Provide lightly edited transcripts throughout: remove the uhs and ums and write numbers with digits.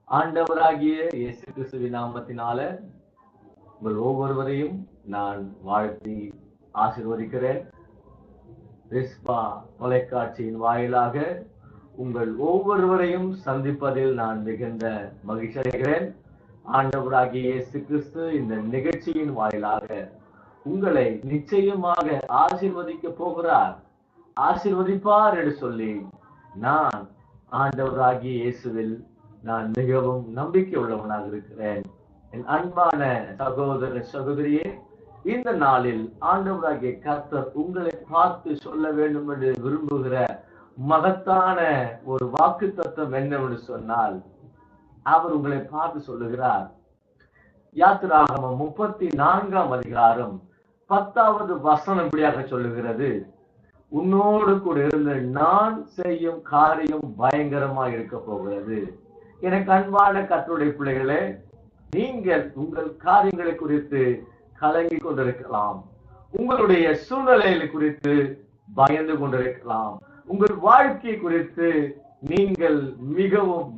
ஆண்டவராகிய இயேசு கிறிஸ்துவின் நாமத்தினால உங்கள் ஒவ்வொருவரையும் நான் வாழ்த்தி ஆசீர்வதிக்கிறேன். ரிஸ்பா தொலைக்காட்சியின் வாயிலாக உங்கள் ஒவ்வொருவரையும் சந்திப்பதில் நான் மிகுந்த மகிழ்ச்சி அடைகிறேன். ஆண்டவராகிய இயேசு கிறிஸ்து இந்த நிகழ்ச்சியின் வாயிலாக உங்களை நிச்சயமாக ஆசீர்வதிக்க போகிறார், ஆசீர்வதிப்பார் என்று சொல்லி நான் ஆண்டவராகிய இயேசுவில் நான் மிகவும் நம்பிக்கை உள்ளவனாக இருக்கிறேன். என் அன்பான சகோதர சகோதரியே, இந்த நாளில் ஆண்டவராகிய கர்த்தர் உங்களை பார்த்து சொல்ல வேண்டும் என்று விரும்புகிற மகத்தான ஒரு வாக்கு தத்துவம் என்னவென்று சொன்னால், அவர் உங்களை பார்த்து சொல்லுகிறார். யாத்திராகமம் 34ஆம் அதிகாரம் 10வது வசனம் இப்படியாக சொல்லுகிறது, உன்னோடு கூட இருந்து நான் செய்யும் காரியம் பயங்கரமாக இருக்க போகிறது. எனக்கு அன்பான கர்த்தருடைய பிள்ளைகளே, நீங்கள் உங்கள் காரியங்களை குறித்து கலங்கி கொண்டிருக்கலாம், உங்களுடைய சூழ்நிலைகளை குறித்து பயந்து கொண்டிருக்கலாம், உங்கள் வாழ்க்கை குறித்து நீங்கள் மிகவும்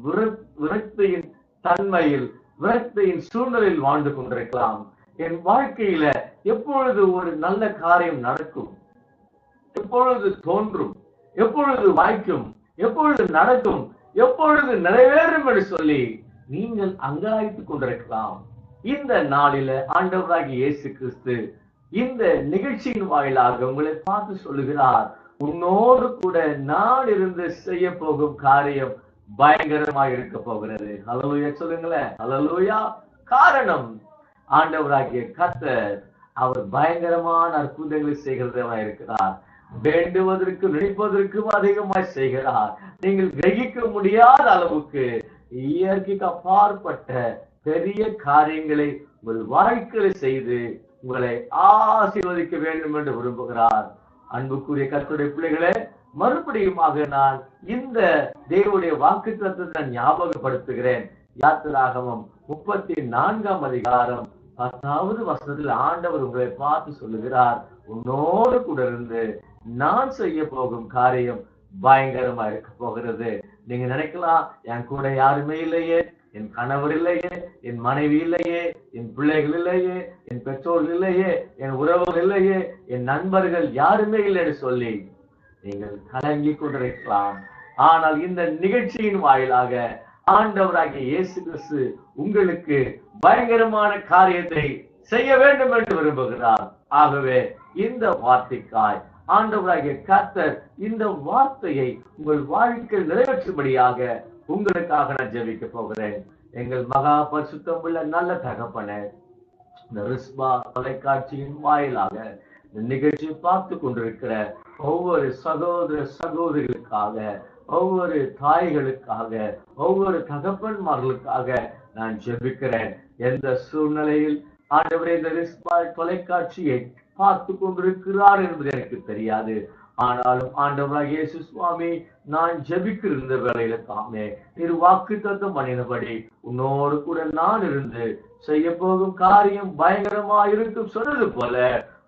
விரக்தியின் தன்மையில், விரக்தியின் சூழ்நிலையில் வாழ்ந்து கொண்டிருக்கலாம். என் வாழ்க்கையில எப்பொழுது ஒரு நல்ல காரியம் நடக்கும், எப்பொழுது தோன்றும், எப்பொழுது வாய்க்கும், எப்பொழுது நடக்கும், எப்பொழுது நிறைவேறும் என்று சொல்லி நீங்கள் அங்கலாய்த்துக் கொண்டிருக்கலாம். இந்த நாளில ஆண்டவராகிய இயேசு கிறிஸ்து இந்த நிகழ்ச்சியின் வாயிலாக உங்களை பார்த்து சொல்லுகிறார், உன்னோடு கூட நான் இருந்து செய்ய போகும் காரியம் பயங்கரமாக இருக்க போகிறது. ஹல்லேலூயா சொல்லுங்களேன், ஹல்லேலூயா. காரணம், ஆண்டவராகிய கர்த்தர் அவர் பயங்கரமான அற்புதங்களை செய்கிறவராக இருக்கிறார். வேண்டுவதற்கு நினைப்பதற்கும் அதிகமாய் செய்கிறார். நீங்கள் கிரகிக்க முடியாத அளவுக்கு இயற்கைக்கு அப்பாற்பட்ட பெரிய காரியங்களை உங்கள் வாழ்க்கையை செய்து உங்களை ஆசீர்வதிக்க வேண்டும் என்று விரும்புகிறார். அன்புக்குரிய கர்த்தருடைய பிள்ளைகளே, மறுபடியுமாக நான் இந்த தேவனுடைய வாக்குத்தத்தத்தை ஞாபகப்படுத்துகிறேன். யாத்திராகமம் 34ஆம் அதிகாரம் 10வது வசனத்தில் ஆண்டவர் உங்களை பார்த்து சொல்லுகிறார், உன்னோடு கூட இருந்து நான் செய்ய போகும் காரியம் பயங்கரமா இருக்க போகிறது. நீங்க நினைக்கலாம், என் கூட யாருமே இல்லையே, என் கணவர் இல்லையே, என் மனைவி இல்லையே, என் பிள்ளைகள் இல்லையே, என் பெற்றோர்கள் இல்லையே, என் உறவுகள் இல்லையே, என் நண்பர்கள் யாருமே இல்லைன்னு சொல்லி நீங்கள் கலங்கி கொண்டிருக்கலாம். ஆனால் இந்த நிகழ்ச்சியின் வாயிலாக ஆண்டவராகிய இயேசு கிறிஸ்து உங்களுக்கு பயங்கரமான காரியத்தை செய்ய வேண்டும் என்று விரும்புகிறார். ஆகவே இந்த வார்த்தைக்காய் ஆண்டவராகிய கர்த்தர் இந்த வார்த்தையை உங்கள் வாழ்க்கையில் நிறைவேற்றும்படியாக உங்களுக்காக நான் ஜெபிக்க போகிறேன். எங்கள் மகா பரிசுத்தம் உள்ள நல்ல தகப்பனே, இந்த ரிஸ்பா தொலைக்காட்சியின் வாயிலாக இந்த நிகழ்ச்சியை பார்த்து கொண்டிருக்கிற ஒவ்வொரு சகோதர சகோதரிகளுக்காக, ஒவ்வொரு தாய்களுக்காக, ஒவ்வொரு தகப்பன்மார்களுக்காக நான் ஜெபிக்கிறேன். எந்த சூழ்நிலையில் ஆண்டவரே இந்த ரிஸ்பா தொலைக்காட்சியை பார்த்து கொண்டிருக்கிறார் என்பது எனக்கு தெரியாது. ஆனாலும் ஆண்டவராகிய இயேசு சுவாமி, நான் ஜெபிக்கிற இந்த வேளையில தாமே நீர் வாக்குத்தத்தம் பண்ணினபடி உன்னோடு கூட நான் இருந்து செய்ய போகும் காரியம் பயங்கரமா இருக்கும் சொன்னது போல,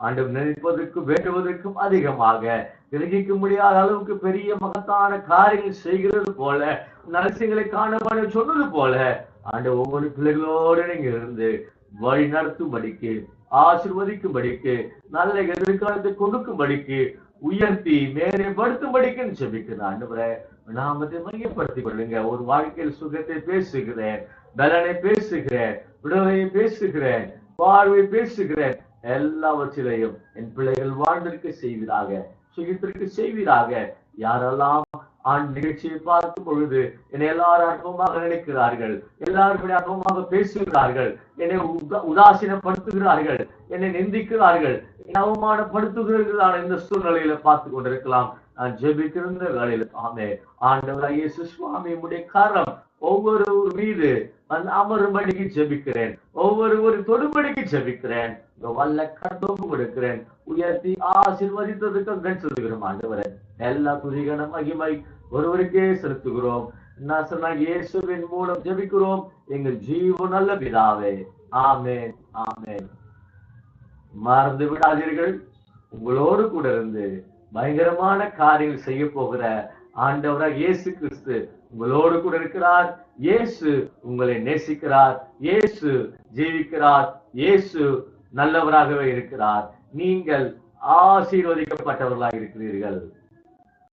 ஆண்டவர் நினைப்பதற்கும் வேண்டுவதற்கும் அதிகமாக கிரகிக்க முடியாத அளவுக்கு பெரிய மகத்தான காரியங்கள் செய்கிறது போல, நரசிங்களை காண சொன்னது போல, ஆண்டவர் ஒவ்வொரு பிள்ளைகளோடு நீங்க இருந்து வழி நடத்தும்படிக்கு, ஆசீர்வதிக்கும்படிக்கு, நல்ல எதிர்காலத்தை கொடுக்கும்படிக்கு, உயர்த்தி மேம்படுத்தும்படிக்குன்னு ஜெபிக்கிறேன். ஆண்டவரே, நாமத்தை மையப்படுத்திக் கொள்ளுங்க. ஒரு வாழ்க்கையில் சுகத்தை பேசுகிறேன், பலனை பேசுகிறேன், விடுதலையை பேசுகிறேன், வாழ்வை பேசுகிறேன். எல்லாவற்றிலையும் என் பிள்ளைகள் வாழ்ந்திருக்க செய்வீராக, சுகத்திற்கு செய்வீராக. யாரெல்லாம் நிகழ்ச்சியை பார்க்கும் பொழுது என்னை எல்லாரும் அற்பமாக நினைக்கிறார்கள், எல்லாருமே அற்பமாக பேசுகிறார்கள், என்னை உதாசீனப்படுத்துகிறார்கள், என்னை நிந்திக்கிறார்கள், அவமானப்படுத்துகிறார்கள், இந்த சூழ்நிலையில பார்த்து கொண்டிருக்கலாம். நான் ஜெபிக்கிற வேளையில ஆமே ஆண்டவராகிய இயேசு சுவாமி உம்முடைய கரம் ஒவ்வொருவர் மீது அமரும்படிக்கு ஜெபிக்கிறேன், ஒவ்வொரு தொடும்படிக்கு ஜெபிக்கிறேன். வல்ல கட்டோப்பு கொடுக்கிறேன், உயர்த்தி ஆசீர்வதித்ததுக்கு சொல்லுகிறோம். ஆண்டவரே, எல்லா துதிகன மகிமை ஒருவருக்கே செலுத்துகிறோம். இயேசுவின் மூலம் ஜெபிக்கிறோம் எங்கள் ஜீவ நல்ல பிதாவே, ஆமென், ஆமென். மறந்து விடாதீர்கள், உங்களோடு கூட இருந்து பயங்கரமான காரியங்கள் செய்ய போகிற ஆண்டவராக இயேசு கிறிஸ்து உங்களோடு கூட இருக்கிறார். இயேசு உங்களை நேசிக்கிறார், இயேசு ஜீவிக்கிறார், இயேசு நல்லவராகவே இருக்கிறார். நீங்கள் ஆசீர்வதிக்கப்பட்டவர்களாக இருக்கிறீர்கள்.